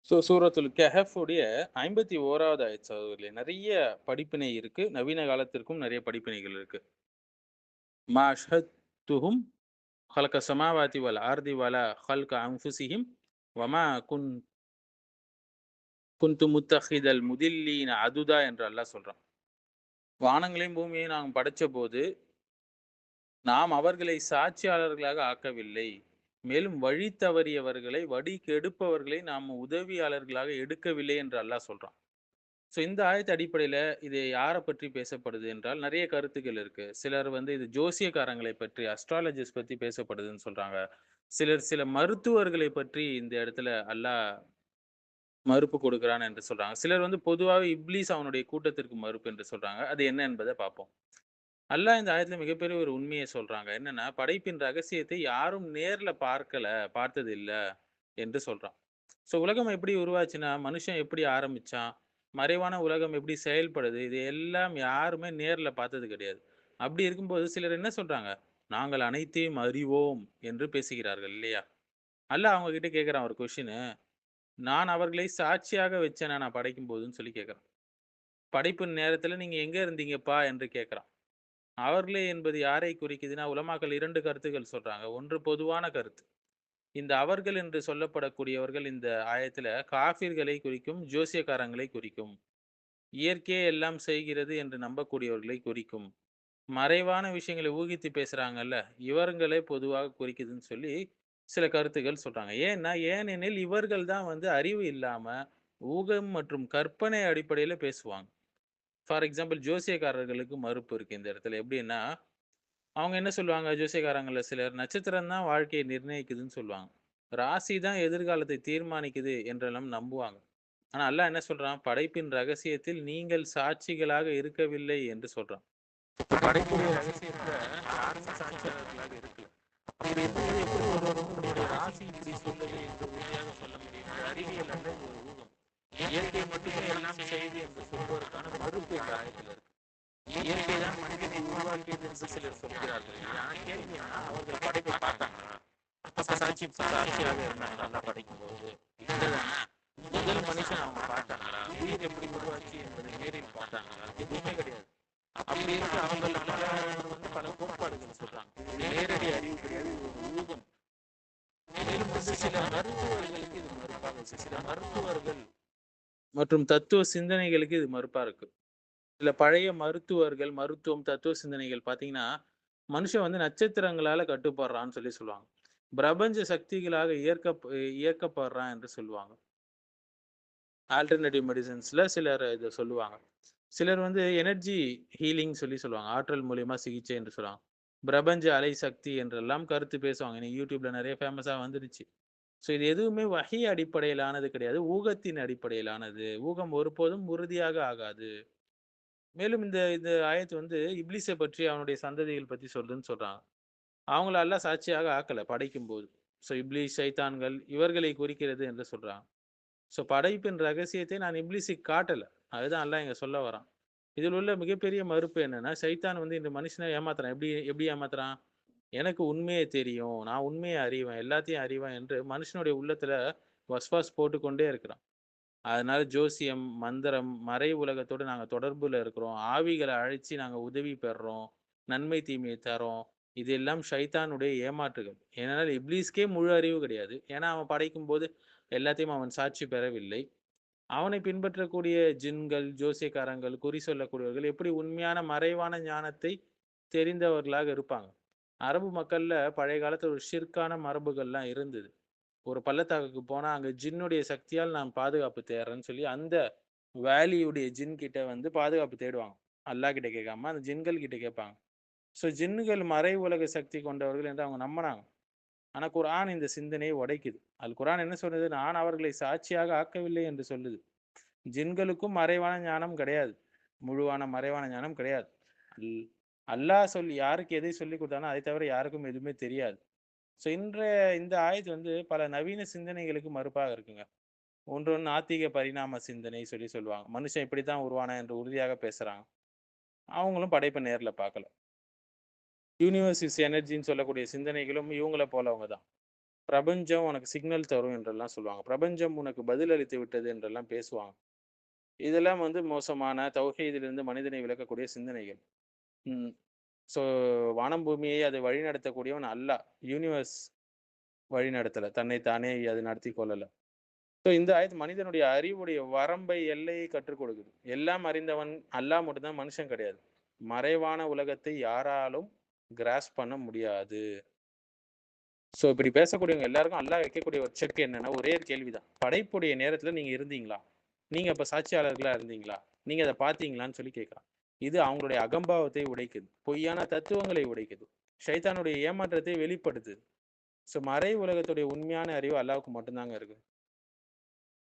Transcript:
சூரத்துல் கஹஃப் உடைய 51வது ஆயத் சகோதரர்களே. நெறைய படிப்பினை இருக்கு. நவீன காலத்திற்கும் நெறைய படிப்பினைகள் இருக்கு. மா அஷ்ஹத்துஹும் ஹல்க ஸமாவாதி வல் அர்தி வலா ஹல்க அன்ஃபுஸிஹிம் வமா குன்து முத்தஹிதல் முதில்லீன அதுதா என்று அல்லாஹ் சொல்றான். வானங்களையும் பூமியையும் நாம் படைச்சபோது, நாம் அவர்களை சாட்சியாளர்களாக ஆக்கவில்லை. மேலும் வழி தவறியவர்களை, வழி கெடுப்பவர்களை நாம் உதவியாளர்களாக எடுக்கவில்லை என்று அல்லாஹ் சொல்றான். இந்த ஆயத்து அடிப்படையில இது யார பற்றி பேசப்படுது என்றால், நெறைய கருத்துக்கள் இருக்கு. சிலர் வந்து இது ஜோசியக்காரங்களை பற்றி, அஸ்ட்ராலஜிஸ்ட் பத்தி பேசப்படுதுன்னு சொல்றாங்க. சிலர் சில மருத்துவர்களை பற்றி இந்த இடத்துல அல்லாஹ் மறுப்பு கொடுக்கிறான் என்று சொல்றாங்க. சிலர் வந்து பொதுவாவே இப்லீஸ் அவனுடைய கூட்டத்திற்கு மறுப்பு என்று சொல்றாங்க. அது என்ன என்பத பார்ப்போம். அல்லாஹ் இந்த ஆயத்துல மிகப்பெரிய ஒரு உண்மைய சொல்றாங்க. என்னன்னா, படைப்பின் ரகசியத்தை யாரும் நேர்ல பார்க்கல, பார்த்தது இல்ல என்று சொல்றான். உலகம் எப்படி உருவாச்சுன்னா, மனுஷன் எப்படி ஆரம்பிச்சான்? மறைவான உலகம் எப்படி செயல்படுது? இது எல்லாம் யாருமே நேர்ல பார்த்தது கிடையாது. அப்படி இருக்கும்போது சிலர் என்ன சொல்றாங்க? "நாங்கள் அனைத்தையும் அறிவோம்" என்று பேசுகிறார்கள் இல்லையா? அல்லாஹ் அவங்க கிட்ட கேட்கிறான் ஒரு கொஸ்டினு. "நான் அவர்களை சாட்சியாக வச்சேனா நான் படைக்கும்போதுன்னு" சொல்லி கேட்கிறான். "படைப்பு நேரத்துல நீங்க எங்க இருந்தீங்கப்பா?" என்று கேட்கிறான். அவர்களே என்பது யாரை குறிக்குதுன்னா, உலமாக்கள் 2 கருத்துக்கள் சொல்றாங்க. ஒன்று பொதுவான கருத்து. இந்த அவர்கள் என்று சொல்லப்படக்கூடியவர்கள் இந்த ஆயத்துல காஃபிர்களை குறிக்கும், ஜோசியக்காரங்களை குறிக்கும். இயற்கையே எல்லாம் செய்கிறது என்று நம்பக்கூடியவர்களை குறிக்கும். மறைவான விஷயங்களை ஊகித்து பேசுறாங்கல்ல, இவர்களே பொதுவாக குறிக்குதுன்னு சொல்லி சில கருத்துக்கள் சொல்றாங்க. ஏனெனில் இவர்கள் தான் வந்து அறிவு இல்லாம, ஊகம் மற்றும் கற்பனை அடிப்படையில பேசுவாங்க. ஃபார் எக்ஸாம்பிள் ஜோசியக்காரர்களுக்கு மறுப்பு இருக்கு இந்த இடத்துல. எப்படின்னா, அவங்க என்ன சொல்லுவாங்க ஜோசியக்காரங்கள்ல சிலர், நட்சத்திரம் தான் வாழ்க்கையை நிர்ணயிக்குதுன்னு சொல்லுவாங்க. ராசி தான் எதிர்காலத்தை தீர்மானிக்குது என்றெல்லாம் நம்புவாங்க. ஆனா அல்லாஹ் என்ன சொல்றான்? படைப்பின் ரகசியத்தில் நீங்கள் சாட்சிகளாக இருக்கவில்லை என்று சொல்றான். படைப்புடைய ரகசியத்துல யாருமே சாட்சியாளர்களாக இருக்கல. அப்படி இருக்கும்போது எப்படி ஒருவருடைய ராசி இப்படி சொல்லுது என்று உறுதியாக சொல்ல முடியும்? அது அறிவியல் அல்ல, இது ஒரு ஊகம். இயற்கை மட்டுமே எல்லாம் செய்து என்று சொல்வதற்கான மறுப்பு இந்த ஆயத்தில் இருக்கு. இயற்கை தான் மனிதனை உருவாக்கியது என்று சிலர் சொல்கிறார்கள். ஆனா கேள்வி என்னன்னா, அவர்கள் படைப்பை பார்த்தாங்களா? அப்ப சாட்சியாக இருந்தாங்க நல்லா படைக்கும்போது. இல்லதானே? முதல் மனுஷன் அவங்க பார்த்தாங்களா? உயிர் எப்படி உருவாச்சு என்பதை நேரில் பார்த்தாங்களா? எதுவுமே கிடையாது. அப்படி இருக்க அவங்கள் பல கோட்பாடுகள் சொல்றாங்க. இது நேரடி அறிவு கிடையாது, இது ஒரு ஊகம். மேலும் வந்து சில மருத்துவர்களுக்கு இது மறுப்பாக இருக்கு. சில மருத்துவர்கள் மற்றும் தத்துவ சிந்தனைகளுக்கு இது மறுப்பா இருக்கு. சில பழைய மருத்துவர்கள், மருத்துவம், தத்துவ சிந்தனைகள் பார்த்தீங்கன்னா, மனுஷன் வந்து நட்சத்திரங்களால கட்டுப்படுறான்னு சொல்லுவாங்க. பிரபஞ்ச சக்திகளாக இயக்கப்படுறான் என்று சொல்லுவாங்க. ஆல்டர்னேட்டிவ் மெடிசின்ஸ்ல சிலர் இத சொல்லுவாங்க. சிலர் வந்து எனர்ஜி ஹீலிங் சொல்லுவாங்க. ஆற்றல் மூலியமா சிகிச்சை என்று சொல்லுவாங்க. பிரபஞ்ச அலை சக்தி என்றெல்லாம் கருத்து பேசுவாங்க. இன்னைக்கு YouTubeல நெறைய ஃபேமஸா வந்துருச்சு. இது எதுவுமே வஹி அடிப்படையிலானது கிடையாது. ஊகத்தின் அடிப்படையிலானது. ஊகம் ஒருபோதும் உறுதியாக ஆகாது. மேலும் இந்த இந்த ஆயத்து வந்து இப்லீஸ பற்றி அவனுடைய சந்ததிகள் பத்தி சொல்லுதுன்னு சொல்றாங்க. அவங்கள அல்லாஹ் சாட்சியாக ஆக்கல படைக்கும்போது. இப்லீஸ், ஷைத்தான்கள் இவர்களை குறிக்கிறது என்று சொல்றாங்க. படைப்பின் ரகசியத்தை நான் இப்லீஸுக்கு காட்டல. அதுதான் அல்லாஹ் இங்க சொல்ல வரான். இதில் உள்ள மிகப்பெரிய மறுப்பு என்னன்னா, சைத்தான் வந்து இந்த மனுஷன ஏமாத்துறான். எப்படி எப்படி ஏமாத்துறான்? எனக்கு உண்மையே தெரியும். நான் உண்மைய அறிவேன். எல்லாத்தையும் அறிவேன் என்று மனுஷனுடைய உள்ளத்துல வஸ்வாஸ் போட்டுக்கொண்டே இருக்கிறான். அதனால ஜோசியம், மந்திரம், மறை உலகத்தோடு நாங்க தொடர்புல இருக்கிறோம். ஆவிகள அழைச்சு நாங்க உதவி பெறுறோம். நன்மை, தீமையை தர்றோம். இது எல்லாம் ஷைத்தானுடைய ஏமாற்றுகள். ஏனென்றால் இப்லீஸ்க்கே முழு அறிவு கிடையாது. ஏன்னா அவன் படைக்கும்போது எல்லாத்தையும் அவன் சாட்சி பெறவில்லை. அவனை பின்பற்றக்கூடிய ஜின்கள், ஜோசியக்காரங்கள், குறி சொல்லக்கூடியவர்கள் எப்படி உண்மையான மறைவான ஞானத்தை தெரிந்தவர்களாக இருப்பாங்க. அரபு மக்கள்ல பழைய காலத்துல ஒரு ஷிர்கான மரபுகள்லாம் இருந்தது. ஒரு பள்ளத்தாக்குக்கு போனா, அங்க ஜின்னுடைய சக்தியால் நான் பாதுகாப்பு தேடுறேன்னு சொல்லி, அந்த வேலியுடைய ஜின் கிட்ட வந்து பாதுகாப்பு தேடுவாங்க. அல்லாஹ் கிட்ட கேட்காம, அந்த ஜின்கள் கிட்ட கேட்பாங்க. ஜின்னுகள் மறை உலக சக்தி கொண்டவர்கள் என்று அவங்க நம்புனாங்க. ஆனா குர்ஆன் இந்த சிந்தனையை உடைக்குது. குர்ஆன் என்ன சொல்லுது? நான் அவர்களை சாட்சியாக ஆக்கவில்லை என்று சொல்லுது. ஜின்களுக்கும் மறைவான ஞானம் கிடையாது. முழுவான மறைவான ஞானம் கிடையாது. அல் அல்லாஹ் யாருக்கு எதை சொல்லிக் குடுத்தானோ, அதை தவிர யாருக்கும் எதுவுமே தெரியாது. இன்றைய இந்த ஆயத்து வந்து பல நவீன சிந்தனைகளுக்கு மறுப்பாக இருக்குங்க. ஒன்று நாத்திக பரிணாம சிந்தனை சொல்லுவாங்க. மனுஷன் இப்படித்தான் உருவானான் என்று உறுதியாக பேசுறாங்க. அவங்களும் படைப்ப நேர்ல பார்க்கல. யூனிவர்ஸ் இஸ் எனர்ஜின்னு சொல்லக்கூடிய சிந்தனைகளும் இவங்கள போலவங்க தான். பிரபஞ்சம் உனக்கு சிக்னல் தரும் என்றெல்லாம் சொல்லுவாங்க. பிரபஞ்சம் உனக்கு பதில் அளித்து விட்டது என்றெல்லாம் பேசுவாங்க. இதெல்லாம் வந்து மோசமான தௌஹீதிலிருந்து மனிதனை விலக்கக்கூடிய சிந்தனைகள். ம். ஸோ வானம் பூமியை அதை வழிநடத்தக்கூடியவன் அல்லாஹ். யூனிவர்ஸ் வழிநடத்தல. தன்னை தானே அது நடத்திக் கொள்ளல. ஸோ இந்த ஆயத் மனிதனுடைய அறிவுடைய வரம்பை, எல்லையை கற்றுக் கொடுக்குது. எல்லாம் அறிந்தவன் அல்லாஹ் மட்டும் தான், மனுஷன் கிடையாது. மறைவான உலகத்தை யாராலும் கிராஸ்ப் பண்ண முடியாது. ஸோ இப்படி பேசக்கூடியவங்க எல்லாருக்கும் அல்லாஹ் வைக்கக்கூடிய ஒரு செக் என்னன்னா, ஒரே ஒரு கேள்விதான். படைப்புடைய நேரத்துல நீங்க இருந்தீங்களா? நீங்க அப்ப சாட்சியாளர்களா இருந்தீங்களா? நீங்க அத பார்த்தீங்களான்னு சொல்லி கேட்கிறான். இது அவங்களுடைய அகம்பாவத்தை உடைக்குது. பொய்யான தத்துவங்களை உடைக்குது. ஷைத்தானுடைய ஏமாற்றத்தை வெளிப்படுத்துது. ஸோ மறை உலகத்துடைய உண்மையான அறிவு அல்லாஹ்வுக்கு மட்டும் தாங்க இருக்கு.